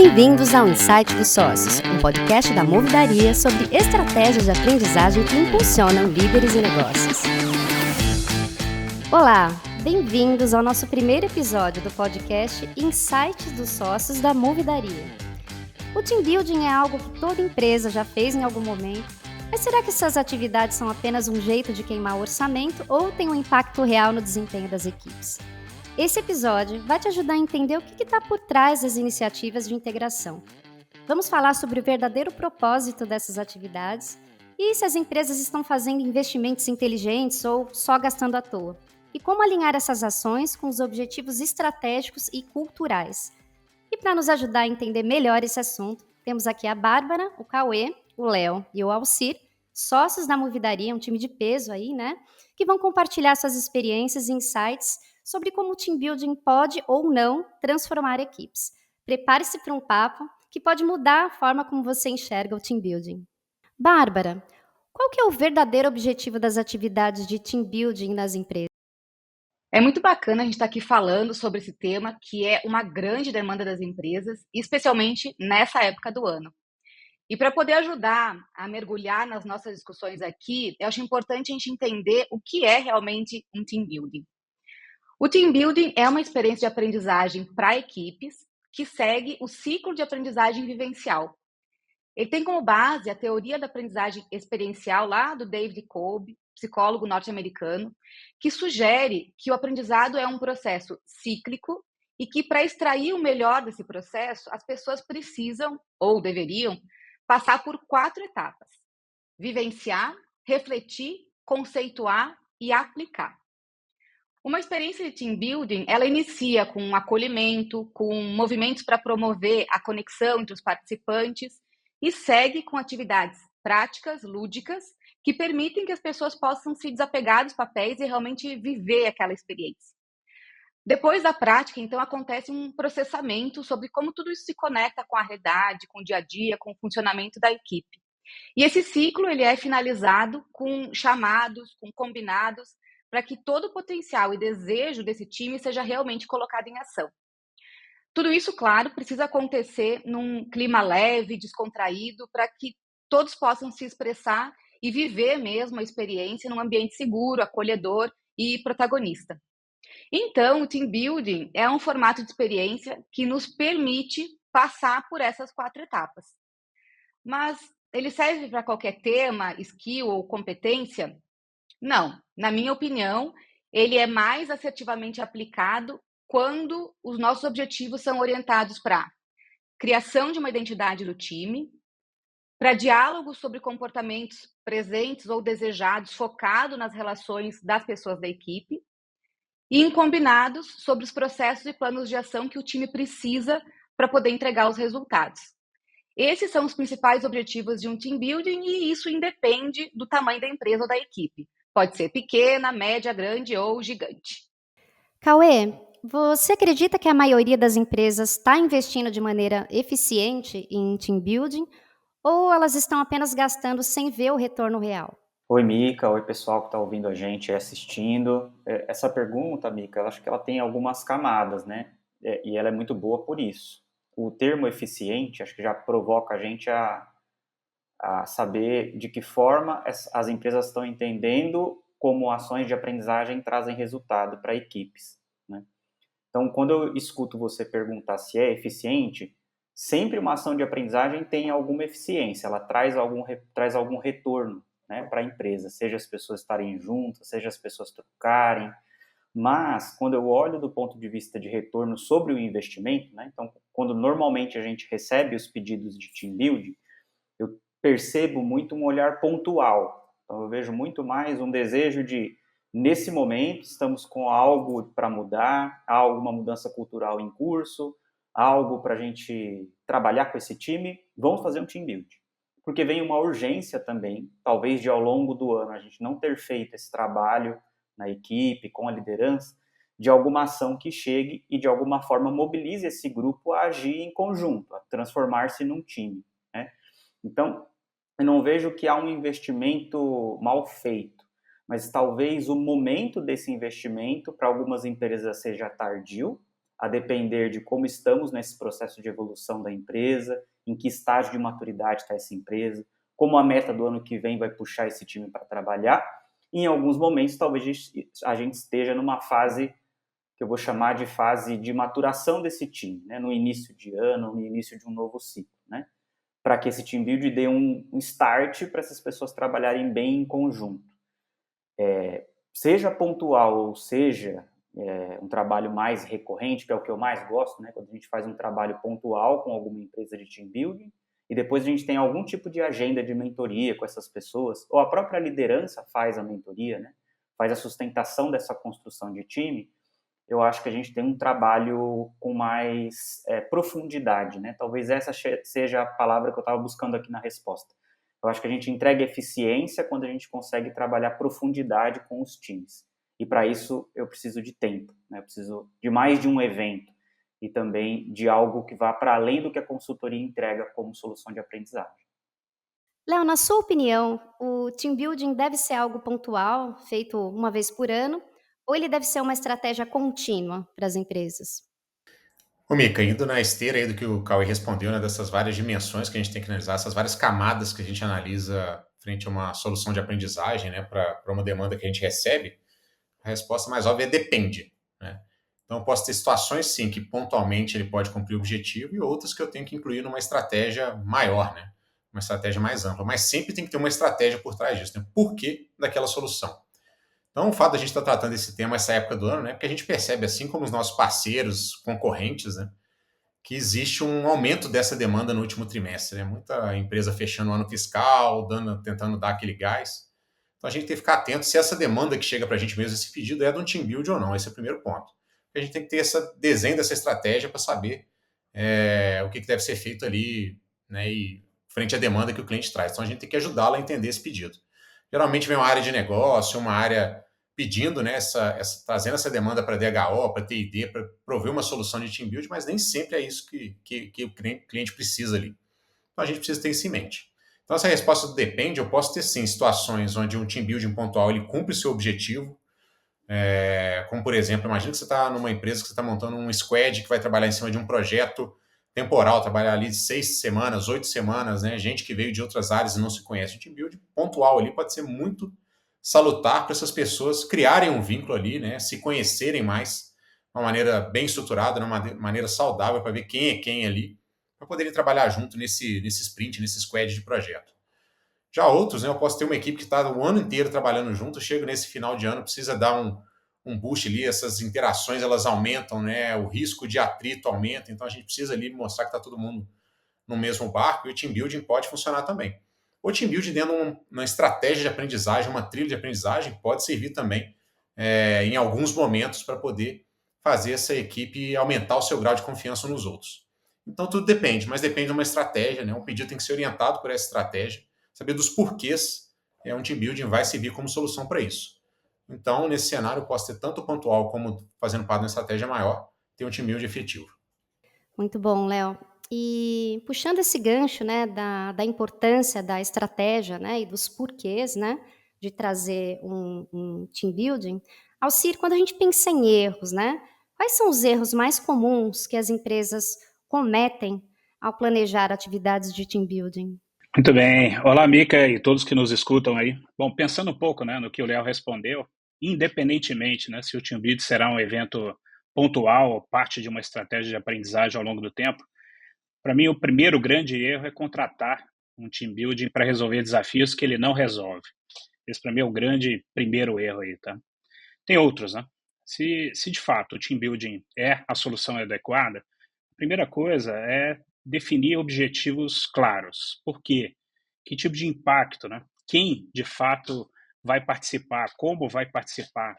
Bem-vindos ao Insight dos Sócios, um podcast da Movidaria sobre estratégias de aprendizagem que impulsionam líderes e negócios. Olá, bem-vindos ao nosso primeiro episódio do podcast Insights dos Sócios da Movidaria. O team building é algo que toda empresa já fez em algum momento, mas será que essas atividades são apenas um jeito de queimar o orçamento ou têm um impacto real no desempenho das equipes? Esse episódio vai te ajudar a entender o que está por trás das iniciativas de integração. Vamos falar sobre o verdadeiro propósito dessas atividades e se as empresas estão fazendo investimentos inteligentes ou só gastando à toa. E como alinhar essas ações com os objetivos estratégicos e culturais. E para nos ajudar a entender melhor esse assunto, temos aqui a Bárbara, o Cauê, o Léo e o Alcir, sócios da Movidaria, um time de peso aí, né? Que vão compartilhar suas experiências e insights sobre como o team building pode ou não transformar equipes. Prepare-se para um papo que pode mudar a forma como você enxerga o team building. Bárbara, qual que é o verdadeiro objetivo das atividades de team building nas empresas? É muito bacana a gente estar aqui falando sobre esse tema, que é uma grande demanda das empresas, especialmente nessa época do ano. E para poder ajudar a mergulhar nas nossas discussões aqui, eu acho importante a gente entender o que é realmente um team building. O team building é uma experiência de aprendizagem para equipes que segue o ciclo de aprendizagem vivencial. Ele tem como base a teoria da aprendizagem experiencial lá do David Kolb, psicólogo norte-americano, que sugere que o aprendizado é um processo cíclico e que, para extrair o melhor desse processo, as pessoas precisam, ou deveriam, passar por 4 etapas: vivenciar, refletir, conceituar e aplicar. Uma experiência de team building, ela inicia com um acolhimento, com movimentos para promover a conexão entre os participantes e segue com atividades práticas, lúdicas, que permitem que as pessoas possam se desapegar dos papéis e realmente viver aquela experiência. Depois da prática, então, acontece um processamento sobre como tudo isso se conecta com a realidade, com o dia a dia, com o funcionamento da equipe. E esse ciclo ele é finalizado com chamados, com combinados, para que todo o potencial e desejo desse time seja realmente colocado em ação. Tudo isso, claro, precisa acontecer num clima leve, descontraído, para que todos possam se expressar e viver mesmo a experiência num ambiente seguro, acolhedor e protagonista. Então, o team building é um formato de experiência que nos permite passar por essas 4 etapas. Mas ele serve para qualquer tema, skill ou competência? Não. Na minha opinião, ele é mais assertivamente aplicado quando os nossos objetivos são orientados para criação de uma identidade do time, para diálogos sobre comportamentos presentes ou desejados focado nas relações das pessoas da equipe, e em combinados sobre os processos e planos de ação que o time precisa para poder entregar os resultados. Esses são os principais objetivos de um team building e isso independe do tamanho da empresa ou da equipe. Pode ser pequena, média, grande ou gigante. Cauê, você acredita que a maioria das empresas está investindo de maneira eficiente em team building ou elas estão apenas gastando sem ver o retorno real? Oi, Mica. Oi, pessoal que está ouvindo a gente e assistindo. Essa pergunta, Mica, eu acho que ela tem algumas camadas, né? E ela é muito boa por isso. O termo eficiente, acho que já provoca a gente a saber de que forma as empresas estão entendendo como ações de aprendizagem trazem resultado para equipes, né? Então, quando eu escuto você perguntar se é eficiente, sempre uma ação de aprendizagem tem alguma eficiência, ela traz algum retorno, né, para a empresa, seja as pessoas estarem juntas, seja as pessoas trocarem. Mas, quando eu olho do ponto de vista de retorno sobre o investimento, né, então, quando normalmente a gente recebe os pedidos de team building, eu percebo muito um olhar pontual. Então, eu vejo muito mais um desejo de, nesse momento, estamos com algo para mudar, há alguma mudança cultural em curso, algo para a gente trabalhar com esse time, vamos fazer um team building. Porque vem uma urgência também, talvez de ao longo do ano a gente não ter feito esse trabalho na equipe, com a liderança, de alguma ação que chegue e de alguma forma mobilize esse grupo a agir em conjunto, a transformar-se num time, né? Então, eu não vejo que há um investimento mal feito, mas talvez o momento desse investimento para algumas empresas seja tardio, a depender de como estamos nesse processo de evolução da empresa, em que estágio de maturidade está essa empresa, como a meta do ano que vem vai puxar esse time para trabalhar. E em alguns momentos, talvez a gente esteja numa fase que eu vou chamar de fase de maturação desse time, né? No início de ano, no início de um novo ciclo, né? Para que esse team building dê um start para essas pessoas trabalharem bem em conjunto. Seja pontual ou seja um trabalho mais recorrente, que é o que eu mais gosto, né? Quando a gente faz um trabalho pontual com alguma empresa de team building, e depois a gente tem algum tipo de agenda de mentoria com essas pessoas, ou a própria liderança faz a mentoria, né? Faz a sustentação dessa construção de time, eu acho que a gente tem um trabalho com mais profundidade, né? Talvez essa seja a palavra que eu estava buscando aqui na resposta. Eu acho que a gente entrega eficiência quando a gente consegue trabalhar profundidade com os times. E para isso eu preciso de tempo, né? Eu preciso de mais de um evento e também de algo que vá para além do que a consultoria entrega como solução de aprendizagem. Léo, na sua opinião, o team building deve ser algo pontual, feito uma vez por ano, ou ele deve ser uma estratégia contínua para as empresas? Ô, Mica, indo na esteira aí do que o Cauê respondeu, né, dessas várias dimensões que a gente tem que analisar, essas várias camadas que a gente analisa frente a uma solução de aprendizagem, né, para uma demanda que a gente recebe, a resposta mais óbvia é depende, né? Então, eu posso ter situações, sim, que pontualmente ele pode cumprir o objetivo e outras que eu tenho que incluir numa estratégia maior, né? Uma estratégia mais ampla. Mas sempre tem que ter uma estratégia por trás disso, né? Por que daquela solução? Então, o fato de a gente estar tratando esse tema essa época do ano, né? Porque a gente percebe, assim como os nossos parceiros, concorrentes, né? Que existe um aumento dessa demanda no último trimestre, né? Muita empresa fechando o ano fiscal, tentando dar aquele gás. Então, a gente tem que ficar atento se essa demanda que chega para a gente mesmo, esse pedido é de um team build ou não. Esse é o primeiro ponto. A gente tem que ter esse desenho dessa estratégia para saber o que deve ser feito ali, né? E frente à demanda que o cliente traz. Então, a gente tem que ajudá-lo a entender esse pedido. Geralmente vem uma área de negócio, uma área pedindo, né, trazendo essa demanda para DHO, para TID, para prover uma solução de team build, mas nem sempre é isso que o cliente precisa ali. Então a gente precisa ter isso em mente. Então essa resposta do depende, eu posso ter sim situações onde um team building pontual ele cumpre o seu objetivo, como por exemplo, imagina que você está numa empresa que você está montando um squad que vai trabalhar em cima de um projeto temporal, trabalhar ali de 6 semanas, 8 semanas, né, gente que veio de outras áreas e não se conhece. O team building pontual ali pode ser muito salutar para essas pessoas criarem um vínculo ali, né, se conhecerem mais de uma maneira bem estruturada, de uma maneira saudável, para ver quem é quem ali, para poderem trabalhar junto nesse sprint, nesse squad de projeto. Já outros, né, eu posso ter uma equipe que está o ano inteiro trabalhando junto, chego nesse final de ano, precisa dar um boost ali, essas interações elas aumentam, né, o risco de atrito aumenta, então a gente precisa ali mostrar que está todo mundo no mesmo barco, e o team building pode funcionar também. O team building dentro de uma estratégia de aprendizagem, uma trilha de aprendizagem, pode servir também em alguns momentos para poder fazer essa equipe aumentar o seu grau de confiança nos outros. Então tudo depende, mas depende de uma estratégia, né? O pedido tem que ser orientado por essa estratégia, saber dos porquês um team building vai servir como solução para isso. Então, nesse cenário, eu posso ter tanto pontual como fazendo parte de uma estratégia maior, ter um team building efetivo. Muito bom, Léo. E puxando esse gancho, né, da importância da estratégia, né, e dos porquês, né, de trazer um team building, Alcir, quando a gente pensa em erros, né, quais são os erros mais comuns que as empresas cometem ao planejar atividades de team building? Muito bem. Olá, Mica e todos que nos escutam aí. Bom, pensando um pouco, né, no que o Léo respondeu, independentemente, né, se o team building será um evento pontual ou parte de uma estratégia de aprendizagem ao longo do tempo, para mim o primeiro grande erro é contratar um team building para resolver desafios que ele não resolve. Esse para mim é o grande primeiro erro aí, tá? Tem outros, né? Se de fato o team building é a solução adequada, a primeira coisa é definir objetivos claros. Por quê? Que tipo de impacto, né? Quem, de fato, vai participar, como vai participar,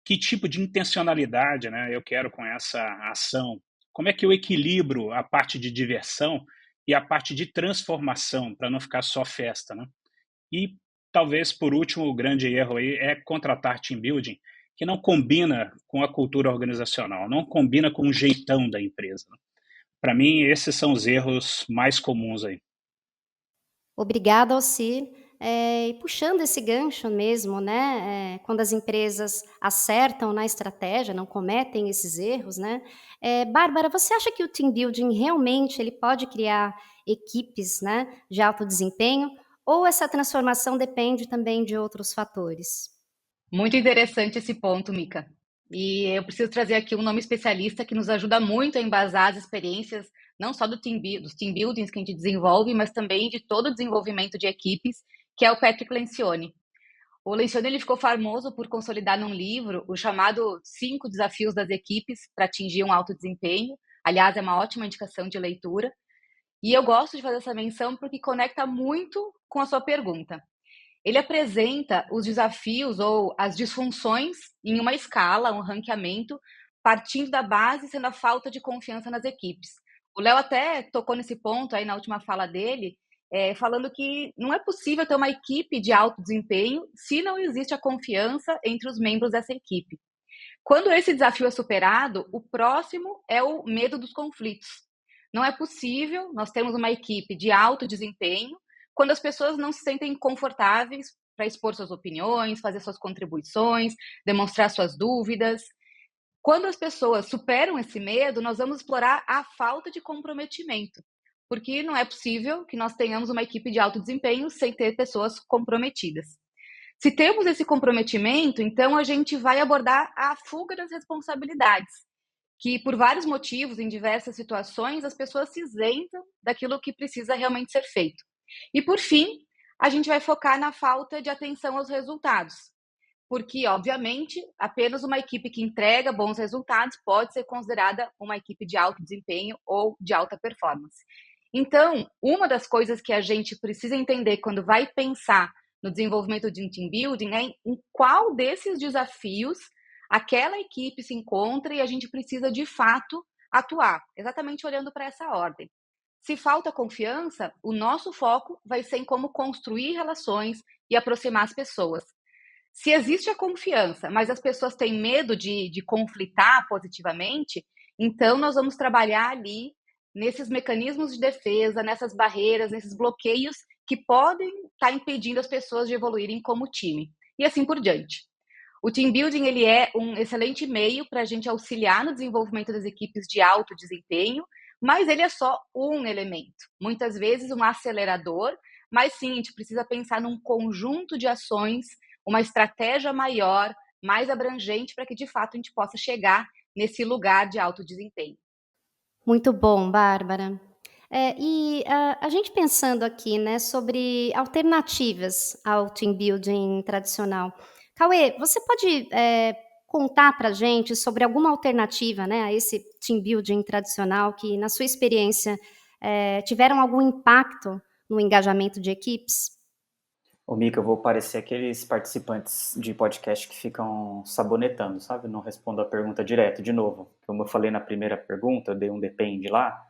que tipo de intencionalidade, né, eu quero com essa ação, como é que eu equilibro a parte de diversão e a parte de transformação, para não ficar só festa, né? E talvez, por último, o grande erro aí é contratar team building que não combina com a cultura organizacional, não combina com o jeitão da empresa, né? Para mim, esses são os erros mais comuns aí. Obrigada, Alcir. E puxando esse gancho mesmo, né, quando as empresas acertam na estratégia, não cometem esses erros, né. Bárbara, você acha que o team building realmente ele pode criar equipes, né, de alto desempenho, ou essa transformação depende também de outros fatores? Muito interessante esse ponto, Mica. E eu preciso trazer aqui um nome especialista que nos ajuda muito a embasar as experiências, não só dos team buildings que a gente desenvolve, mas também de todo o desenvolvimento de equipes, que é o Patrick Lencioni. O Lencioni ele ficou famoso por consolidar num livro o chamado 5 Desafios das Equipes para atingir um alto desempenho. Aliás, é uma ótima indicação de leitura. E eu gosto de fazer essa menção porque conecta muito com a sua pergunta. Ele apresenta os desafios ou as disfunções em uma escala, um ranqueamento, partindo da base sendo a falta de confiança nas equipes. O Léo até tocou nesse ponto aí na última fala dele, falando que não é possível ter uma equipe de alto desempenho se não existe a confiança entre os membros dessa equipe. Quando esse desafio é superado, o próximo é o medo dos conflitos. Não é possível nós termos uma equipe de alto desempenho quando as pessoas não se sentem confortáveis para expor suas opiniões, fazer suas contribuições, demonstrar suas dúvidas. Quando as pessoas superam esse medo, nós vamos explorar a falta de comprometimento, porque não é possível que nós tenhamos uma equipe de alto desempenho sem ter pessoas comprometidas. Se temos esse comprometimento, então a gente vai abordar a fuga das responsabilidades, que por vários motivos, em diversas situações, as pessoas se isentam daquilo que precisa realmente ser feito. E por fim, a gente vai focar na falta de atenção aos resultados, porque, obviamente, apenas uma equipe que entrega bons resultados pode ser considerada uma equipe de alto desempenho ou de alta performance. Então, uma das coisas que a gente precisa entender quando vai pensar no desenvolvimento de um team building é em qual desses desafios aquela equipe se encontra e a gente precisa, de fato, atuar, exatamente olhando para essa ordem. Se falta confiança, o nosso foco vai ser em como construir relações e aproximar as pessoas. Se existe a confiança, mas as pessoas têm medo de conflitar positivamente, então nós vamos trabalhar ali nesses mecanismos de defesa, nessas barreiras, nesses bloqueios que podem estar impedindo as pessoas de evoluírem como time. E assim por diante. O team building ele é um excelente meio para a gente auxiliar no desenvolvimento das equipes de alto desempenho, mas ele é só um elemento. Muitas vezes um acelerador, mas sim, a gente precisa pensar num conjunto de ações, uma estratégia maior, mais abrangente, para que de fato a gente possa chegar nesse lugar de alto desempenho. Muito bom, Bárbara. A gente pensando aqui, né, sobre alternativas ao team building tradicional. Cauê, você pode, contar pra gente sobre alguma alternativa, né, a esse team building tradicional que, na sua experiência, tiveram algum impacto no engajamento de equipes? Ô, Mica, eu vou parecer aqueles participantes de podcast que ficam sabonetando, sabe? Não respondo a pergunta direto. De novo, como eu falei na primeira pergunta, eu dei um depende lá.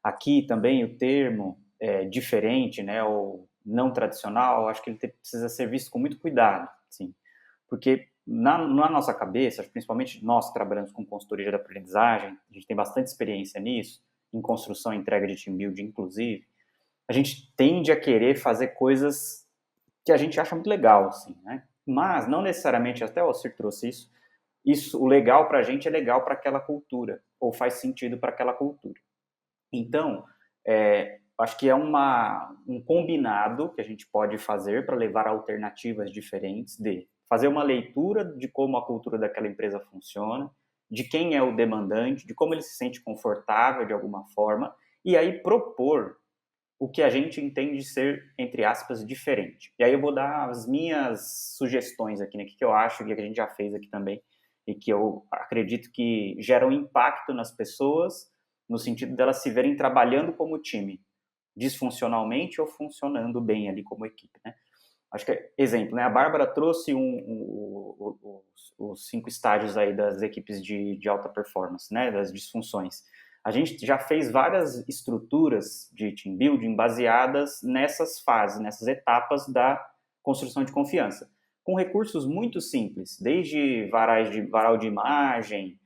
Aqui também o termo é diferente, né, ou não tradicional, acho que ele precisa ser visto com muito cuidado, assim, porque na nossa cabeça, principalmente nós que trabalhamos com consultoria de aprendizagem, a gente tem bastante experiência nisso, em construção e entrega de team building, inclusive, a gente tende a querer fazer coisas que a gente acha muito legal, assim, né? Mas não necessariamente, até o Cir trouxe isso, o legal para a gente é legal para aquela cultura, ou faz sentido para aquela cultura. Então, acho que é um combinado que a gente pode fazer para levar alternativas diferentes de fazer uma leitura de como a cultura daquela empresa funciona, de quem é o demandante, de como ele se sente confortável de alguma forma, e aí propor o que a gente entende ser, entre aspas, diferente. E aí eu vou dar as minhas sugestões aqui, né, que eu acho, que a gente já fez aqui também, e que eu acredito que geram impacto nas pessoas, no sentido delas se verem trabalhando como time, disfuncionalmente ou funcionando bem ali como equipe, né? Acho que, exemplo, né, a Bárbara trouxe os 5 estágios aí das equipes de alta performance, né, das disfunções. A gente já fez várias estruturas de team building baseadas nessas fases, nessas etapas da construção de confiança, com recursos muito simples, desde varal de imagem,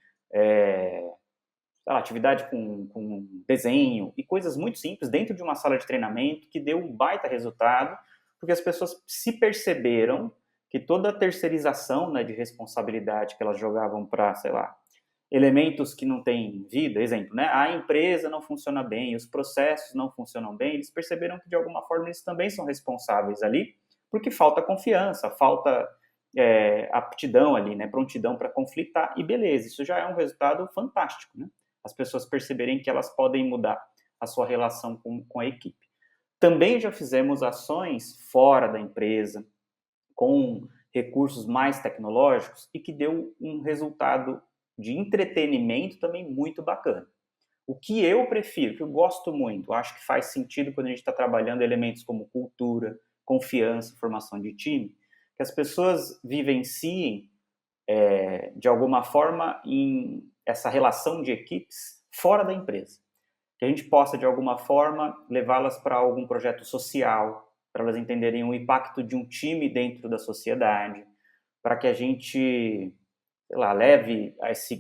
atividade com desenho e coisas muito simples dentro de uma sala de treinamento que deu um baita resultado, porque as pessoas se perceberam que toda a terceirização, né, de responsabilidade que elas jogavam para, sei lá, elementos que não têm vida, exemplo, né, a empresa não funciona bem, os processos não funcionam bem, eles perceberam que de alguma forma eles também são responsáveis ali, porque falta confiança, falta aptidão ali, né, prontidão para conflitar, e beleza, isso já é um resultado fantástico, né? As pessoas perceberem que elas podem mudar a sua relação com a equipe. Também já fizemos ações fora da empresa, com recursos mais tecnológicos, e que deu um resultado de entretenimento também muito bacana. O que eu prefiro, que eu gosto muito, acho que faz sentido quando a gente está trabalhando elementos como cultura, confiança, formação de time, que as pessoas vivenciem, de alguma forma, em essa relação de equipes fora da empresa. Que a gente possa, de alguma forma, levá-las para algum projeto social, para elas entenderem o impacto de um time dentro da sociedade, para que a gente, sei lá, leve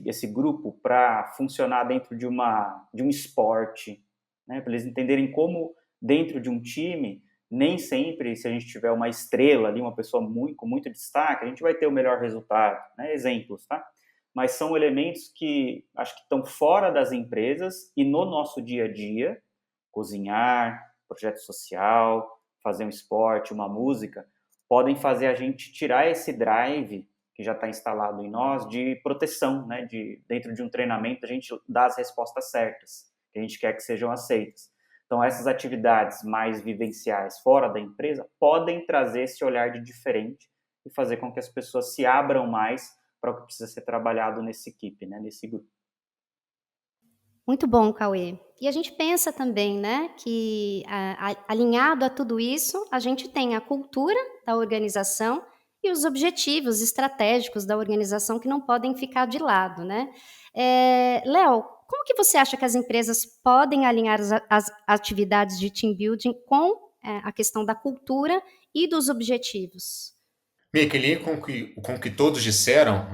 esse grupo para funcionar dentro de um esporte, né? Para eles entenderem como, dentro de um time, nem sempre, se a gente tiver uma estrela ali, uma pessoa com muito destaque, a gente vai ter o melhor resultado, né? Exemplos, tá? Mas são elementos que acho que estão fora das empresas e no nosso dia a dia, cozinhar, projeto social, fazer um esporte, uma música, podem fazer a gente tirar esse drive que já está instalado em nós de proteção, né? Dentro de um treinamento, a gente dá as respostas certas, que a gente quer que sejam aceitas. Então, essas atividades mais vivenciais fora da empresa podem trazer esse olhar de diferente e fazer com que as pessoas se abram mais para o que precisa ser trabalhado nessa equipe, né, nesse grupo. Muito bom, Cauê. E a gente pensa também, né, que alinhado a tudo isso, a gente tem a cultura da organização e os objetivos estratégicos da organização que não podem ficar de lado, né? Léo, como que você acha que as empresas podem alinhar as atividades de team building com a questão da cultura e dos objetivos? Mica, com o que todos disseram,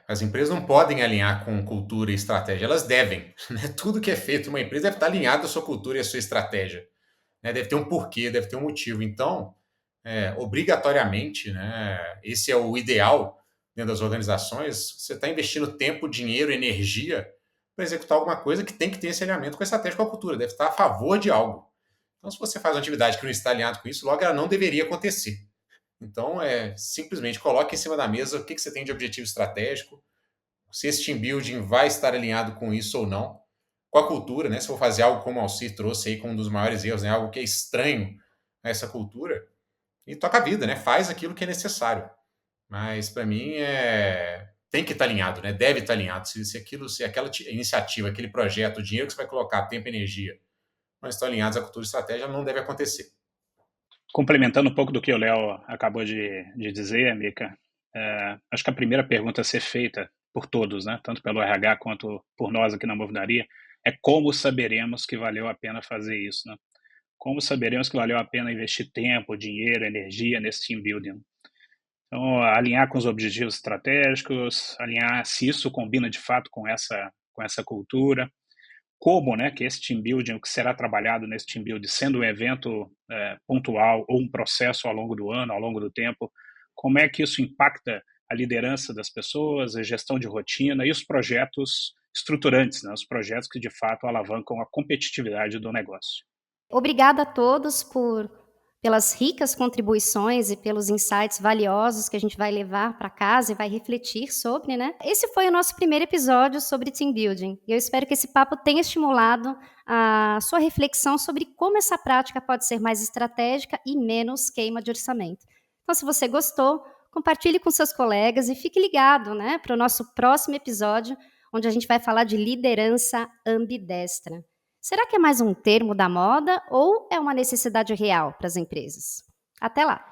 as empresas não podem alinhar com cultura e estratégia, elas devem. Né? Tudo que é feito em uma empresa deve estar alinhado à sua cultura e à sua estratégia. Né? Deve ter um porquê, deve ter um motivo. Então, obrigatoriamente, né, esse é o ideal dentro das organizações, você está investindo tempo, dinheiro, energia para executar alguma coisa que tem que ter esse alinhamento com a estratégia, com a cultura, deve estar a favor de algo. Então, se você faz uma atividade que não está alinhado com isso, logo ela não deveria acontecer. Então, simplesmente coloque em cima da mesa o que você tem de objetivo estratégico, se esse team building vai estar alinhado com isso ou não, com a cultura, né? Se eu vou fazer algo como o Alcir trouxe aí como um dos maiores erros, né? Algo que é estranho a essa cultura, e toca a vida, né? Faz aquilo que é necessário. Mas, para mim, tem que estar alinhado, né? Deve estar alinhado. Se aquela iniciativa, aquele projeto, o dinheiro que você vai colocar, tempo e energia, não estão alinhados à cultura e estratégia, não deve acontecer. Complementando um pouco do que o Léo acabou de dizer, Mica, acho que a primeira pergunta a ser feita por todos, né, tanto pelo RH quanto por nós aqui na Movidaria, é como saberemos que valeu a pena fazer isso, né? Como saberemos que valeu a pena investir tempo, dinheiro, energia nesse team building? Então, alinhar com os objetivos estratégicos, alinhar se isso combina de fato com essa cultura, como, né, que esse team building, o que será trabalhado nesse team building, sendo um evento pontual ou um processo ao longo do ano, ao longo do tempo, como é que isso impacta a liderança das pessoas, a gestão de rotina e os projetos estruturantes, né, os projetos que de fato alavancam a competitividade do negócio. Obrigada a todos pelas ricas contribuições e pelos insights valiosos que a gente vai levar para casa e vai refletir sobre, né? Esse foi o nosso primeiro episódio sobre Team Building. E eu espero que esse papo tenha estimulado a sua reflexão sobre como essa prática pode ser mais estratégica e menos queima de orçamento. Então, se você gostou, compartilhe com seus colegas e fique ligado, né, para o nosso próximo episódio, onde a gente vai falar de liderança ambidestra. Será que é mais um termo da moda ou é uma necessidade real para as empresas? Até lá!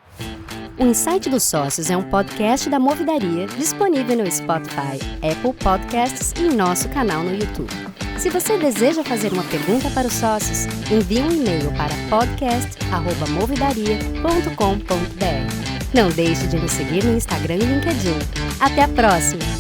O Insight dos Sócios é um podcast da Movidaria disponível no Spotify, Apple Podcasts e em nosso canal no YouTube. Se você deseja fazer uma pergunta para os sócios, envie um e-mail para podcast@movidaria.com.br. Não deixe de nos seguir no Instagram e LinkedIn. Até a próxima!